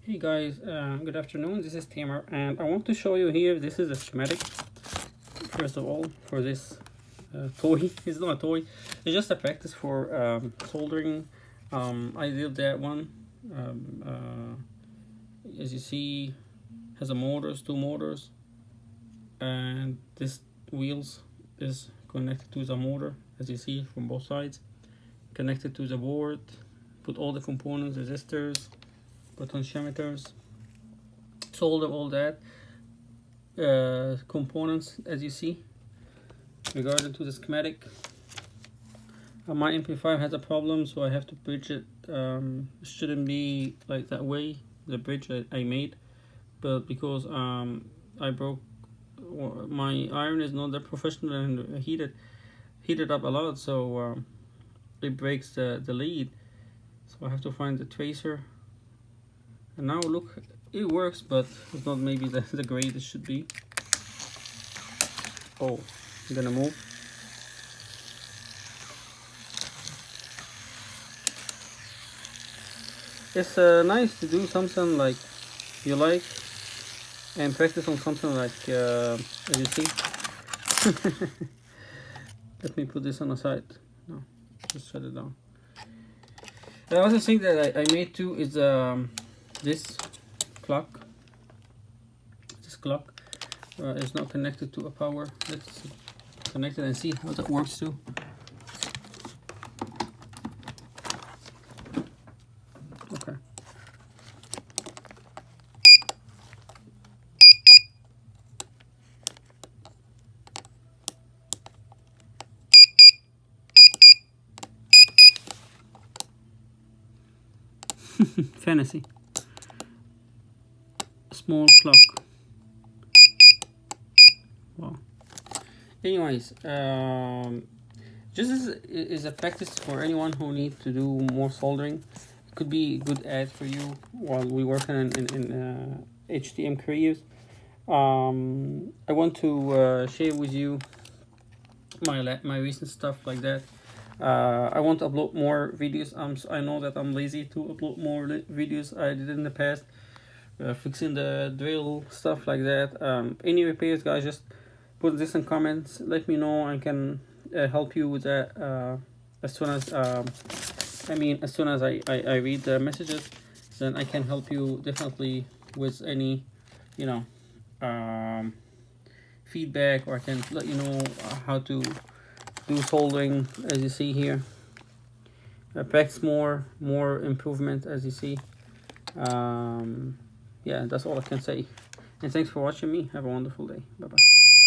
Hey guys, good afternoon. This is Tamer, and I want to show you here. This is a schematic. First of all, for this toy, it's not a toy. It's just a practice for soldering. I did that one. As you see, has a motors, two motors, and this wheels is connected to the motor. As you see from both sides, connected to the board. Put all the components, resistors, potentiometers, solder all that components as you see. Regarding to the schematic, my amplifier has a problem, so I have to bridge it. Shouldn't be like that way, the bridge I made, but because I broke, my iron is not that professional and heated up a lot, so it breaks the lead. So I have to find the tracer. And now look, it works, but it's not maybe the grade it should be. Oh, I'm gonna move. It's nice to do something like you like and practice on something like as you see. Let me put this on the side. No, just shut it down. The other thing that I made too is this clock. This clock is not connected to a power. Let's connect it and see how that works too. Okay. Fantasy. Small clock. Wow. Anyways, just is a practice for anyone who needs to do more soldering. It could be a good ad for you while we working in HTM careers. I want to share with you my recent stuff like that. I want to upload more videos. I know that I'm lazy to upload more videos I did in the past. Fixing the drill, stuff like that. Any repairs, guys, just put this in comments. Let me know. I can help you with that as soon as as soon as I read the messages, then I can help you definitely with any feedback, or I can let you know how to do soldering. As you see here, practice more improvement, as you see. Yeah, that's all I can say, and thanks for watching me. Have a wonderful day. Bye bye.